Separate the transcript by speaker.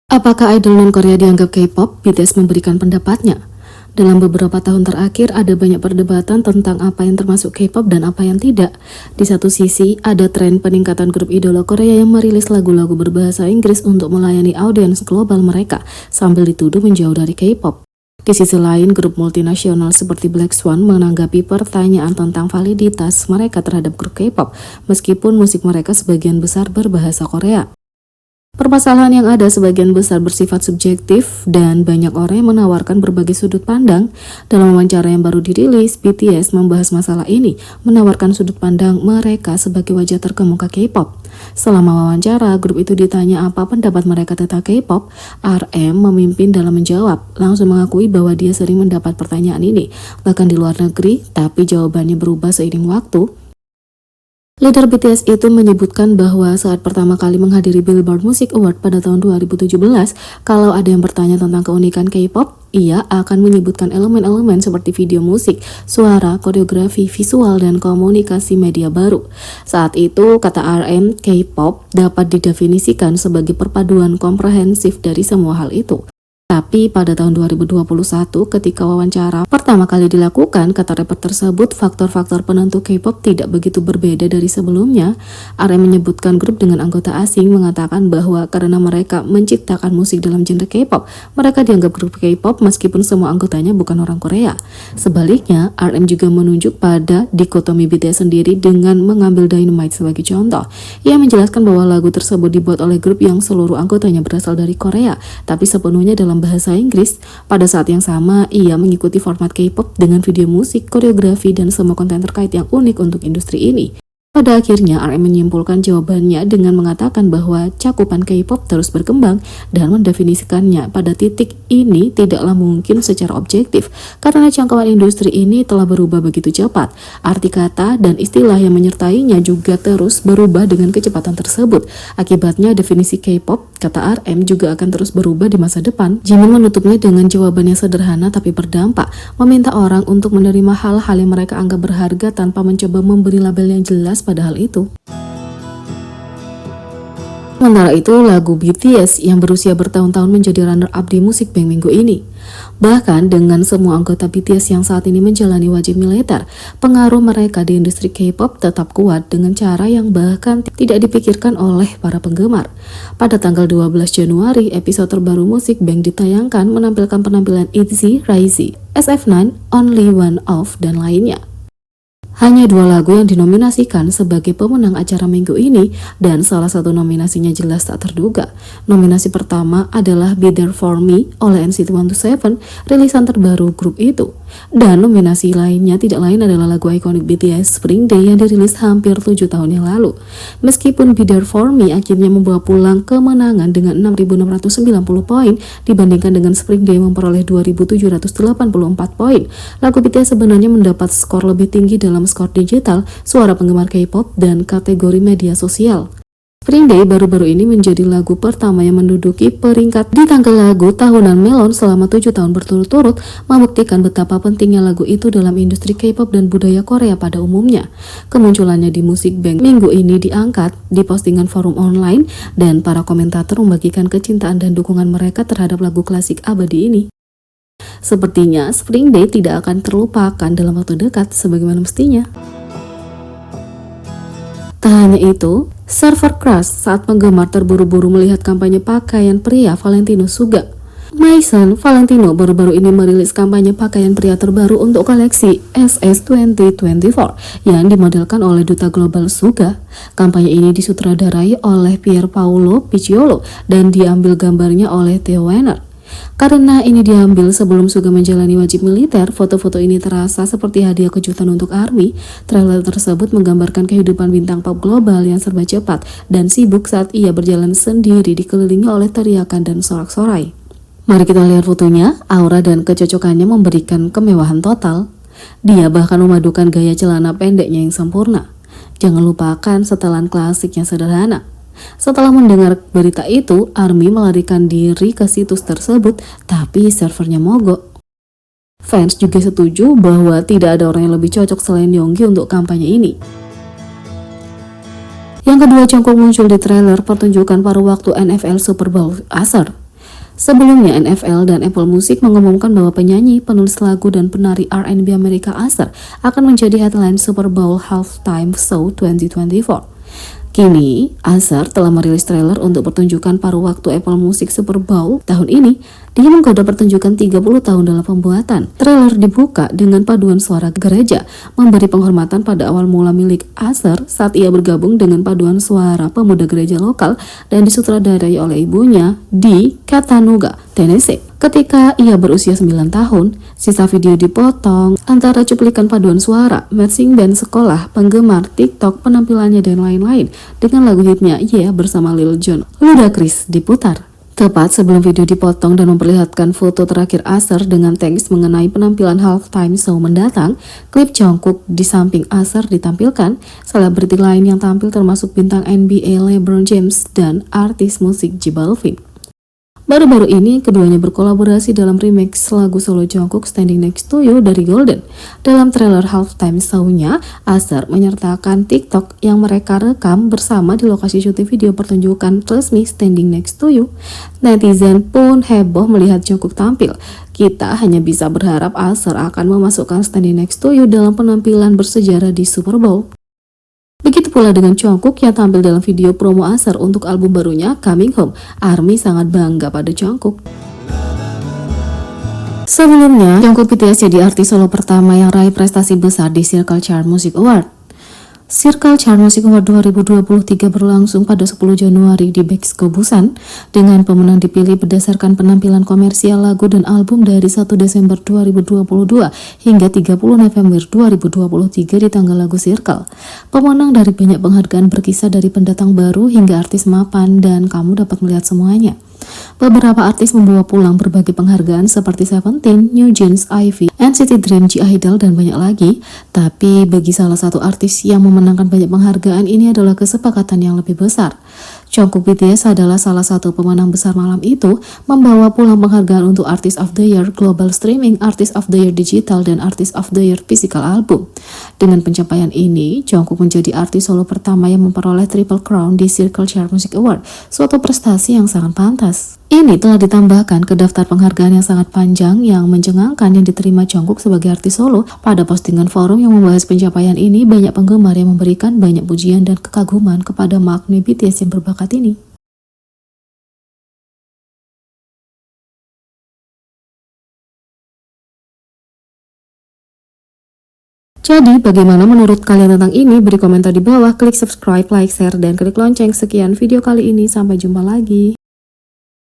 Speaker 1: Apakah idol non-Korea dianggap K-pop? BTS memberikan pendapatnya. Dalam beberapa tahun terakhir, ada banyak perdebatan tentang apa yang termasuk K-pop dan apa yang tidak. Di satu sisi, ada tren peningkatan grup idola Korea yang merilis lagu-lagu berbahasa Inggris untuk melayani audiens global mereka, sambil dituduh menjauh dari K-pop. Di sisi lain, grup multinasional seperti Black Swan menanggapi pertanyaan tentang validitas mereka terhadap grup K-pop, meskipun musik mereka sebagian besar berbahasa Korea. Permasalahan yang ada sebagian besar bersifat subjektif dan banyak orang yang menawarkan berbagai sudut pandang. Dalam wawancara yang baru dirilis, BTS membahas masalah ini, menawarkan sudut pandang mereka sebagai wajah terkemuka K-pop. Selama wawancara, grup itu ditanya apa pendapat mereka tentang K-pop. RM memimpin dalam menjawab, langsung mengakui bahwa dia sering mendapat pertanyaan ini, bahkan di luar negeri, tapi jawabannya berubah seiring waktu. Leader BTS itu menyebutkan bahwa saat pertama kali menghadiri Billboard Music Award pada tahun 2017, kalau ada yang bertanya tentang keunikan K-pop, ia akan menyebutkan elemen-elemen seperti video musik, suara, koreografi, visual, dan komunikasi media baru. Saat itu, kata RM, K-pop dapat didefinisikan sebagai perpaduan komprehensif dari semua hal itu. Tapi pada tahun 2021 ketika wawancara pertama kali dilakukan, kata rapper tersebut, faktor-faktor penentu K-pop tidak begitu berbeda dari sebelumnya. RM menyebutkan grup dengan anggota asing mengatakan bahwa karena mereka menciptakan musik dalam genre K-pop, mereka dianggap grup K-pop meskipun semua anggotanya bukan orang Korea. Sebaliknya, RM juga menunjuk pada dikotomi BTS sendiri dengan mengambil Dynamite sebagai contoh. Ia menjelaskan bahwa lagu tersebut dibuat oleh grup yang seluruh anggotanya berasal dari Korea, tapi sepenuhnya dalam bahasa Inggris. Pada saat yang sama, ia mengikuti format K-pop dengan video musik, koreografi, dan semua konten terkait yang unik untuk industri ini. Pada akhirnya, RM menyimpulkan jawabannya dengan mengatakan bahwa cakupan K-pop terus berkembang dan mendefinisikannya pada titik ini tidaklah mungkin secara objektif karena jangkauan industri ini telah berubah begitu cepat. Arti kata dan istilah yang menyertainya juga terus berubah dengan kecepatan tersebut. Akibatnya, definisi K-pop, kata RM, juga akan terus berubah di masa depan. Jimin menutupnya dengan jawaban yang sederhana tapi berdampak, meminta orang untuk menerima hal-hal yang mereka anggap berharga tanpa mencoba memberi label yang jelas pada hal itu. Sementara itu, lagu BTS yang berusia bertahun-tahun menjadi runner-up di Music Bank minggu ini. Bahkan dengan semua anggota BTS yang saat ini menjalani wajib militer, pengaruh mereka di industri K-pop tetap kuat dengan cara yang bahkan tidak dipikirkan oleh para penggemar. Pada tanggal 12 Januari, episode terbaru Music Bank ditayangkan menampilkan penampilan ITZY, Raizy, SF9, Only One Of, dan lainnya. Hanya 2 lagu yang dinominasikan sebagai pemenang acara minggu ini, dan salah satu nominasinya jelas tak terduga. Nominasi pertama adalah Be There For Me oleh NCT 127, rilisan terbaru grup itu. Dan nominasi lainnya tidak lain adalah lagu ikonik BTS Spring Day yang dirilis hampir 7 tahun yang lalu. Meskipun Be There For Me akhirnya membawa pulang kemenangan dengan 6.690 poin dibandingkan dengan Spring Day memperoleh 2.784 poin, lagu BTS sebenarnya mendapat skor lebih tinggi dalam skor digital, suara penggemar K-pop, dan kategori media sosial. Spring Day baru-baru ini menjadi lagu pertama yang menduduki peringkat di tangga lagu tahunan Melon selama 7 tahun berturut-turut, membuktikan betapa pentingnya lagu itu dalam industri K-pop dan budaya Korea pada umumnya. Kemunculannya di Music Bank minggu ini diangkat di postingan forum online, dan para komentator membagikan kecintaan dan dukungan mereka terhadap lagu klasik abadi ini. Sepertinya Spring Day tidak akan terlupakan dalam waktu dekat sebagaimana mestinya. Tak hanya itu, server crash saat penggemar terburu-buru melihat kampanye pakaian pria Valentino Suga. Maison Valentino baru-baru ini merilis kampanye pakaian pria terbaru untuk koleksi SS 2024 yang dimodelkan oleh duta global Suga. Kampanye ini disutradarai oleh Pier Paolo Picciolo dan diambil gambarnya oleh Theo Werner. Karena ini diambil sebelum Suga menjalani wajib militer, foto-foto ini terasa seperti hadiah kejutan untuk ARMY. Trailer tersebut menggambarkan kehidupan bintang pop global yang serba cepat dan sibuk saat ia berjalan sendiri dikelilingi oleh teriakan dan sorak-sorai. Mari kita lihat fotonya. Aura dan kecocokannya memberikan kemewahan total. Dia bahkan memadukan gaya celana pendeknya yang sempurna. Jangan lupakan setelan klasik yang sederhana. Setelah mendengar berita itu, ARMY melarikan diri ke situs tersebut, tapi servernya mogok. Fans juga setuju bahwa tidak ada orang yang lebih cocok selain Yoongi untuk kampanye ini. Yang kedua, Jungkook muncul di trailer pertunjukan paruh waktu NFL Super Bowl Acer. Sebelumnya, NFL dan Apple Music mengumumkan bahwa penyanyi, penulis lagu, dan penari R&B Amerika Usher akan menjadi headline Super Bowl Halftime Show 2024. Kini, Usher telah merilis trailer untuk pertunjukan paruh waktu Apple Music Super Bowl tahun ini. Dia menggoda pertunjukan 30 tahun dalam pembuatan. Trailer dibuka dengan paduan suara gereja, memberi penghormatan pada awal mula milik Usher saat ia bergabung dengan paduan suara pemuda gereja lokal dan disutradarai oleh ibunya di Chattanooga, Tennessee. Ketika ia berusia 9 tahun, sisa video dipotong antara cuplikan paduan suara, marching band sekolah, penggemar, TikTok, penampilannya, dan lain-lain dengan lagu hitnya Yeah bersama Lil Jon Ludacris diputar. Tepat sebelum video dipotong dan memperlihatkan foto terakhir Usher dengan teks mengenai penampilan halftime show mendatang, klip Jungkook di samping Usher ditampilkan. Selebriti lain yang tampil termasuk bintang NBA LeBron James dan artis musik J Balvin. Baru-baru ini, keduanya berkolaborasi dalam remix lagu solo Jungkook Standing Next to You dari Golden. Dalam trailer halftime show-nya, Usher menyertakan TikTok yang mereka rekam bersama di lokasi syuting video pertunjukan resmi Standing Next to You. Netizen pun heboh melihat Jungkook tampil. Kita hanya bisa berharap Usher akan memasukkan Standing Next to You dalam penampilan bersejarah di Super Bowl. Begitu pula dengan Jungkook yang tampil dalam video promo Usher untuk album barunya Coming Home. ARMY sangat bangga pada Jungkook. Sebelumnya, Jungkook BTS jadi artis solo pertama yang raih prestasi besar di Circle Chart Music Award. Circle Chart Music Award 2023 berlangsung pada 10 Januari di Bexco, Busan, dengan pemenang dipilih berdasarkan penampilan komersial lagu dan album dari 1 Desember 2022 hingga 30 November 2023 di tanggal lagu Circle. Pemenang dari banyak penghargaan berkisar dari pendatang baru hingga artis mapan, dan kamu dapat melihat semuanya. Beberapa artis membawa pulang berbagai penghargaan seperti Seventeen, New Jeans, Ivy, NCT Dream, G-Idol, dan banyak lagi. Tapi bagi salah satu artis yang memenangkan banyak penghargaan, ini adalah kesepakatan yang lebih besar. Jungkook BTS adalah salah satu pemenang besar malam itu, membawa pulang penghargaan untuk Artist of the Year Global Streaming, Artist of the Year Digital, dan Artist of the Year Physical Album. Dengan pencapaian ini, Jungkook menjadi artis solo pertama yang memperoleh Triple Crown di Circle Chart Music Award, suatu prestasi yang sangat pantas. Ini telah ditambahkan ke daftar penghargaan yang sangat panjang yang mencengangkan yang diterima Jungkook sebagai artis solo. Pada postingan forum yang membahas pencapaian ini, banyak penggemar yang memberikan banyak pujian dan kekaguman kepada magnet BTS yang berbakat ini. Jadi, bagaimana menurut kalian tentang ini? Beri komentar di bawah, klik subscribe, like, share, dan klik lonceng. Sekian video kali ini, sampai jumpa lagi.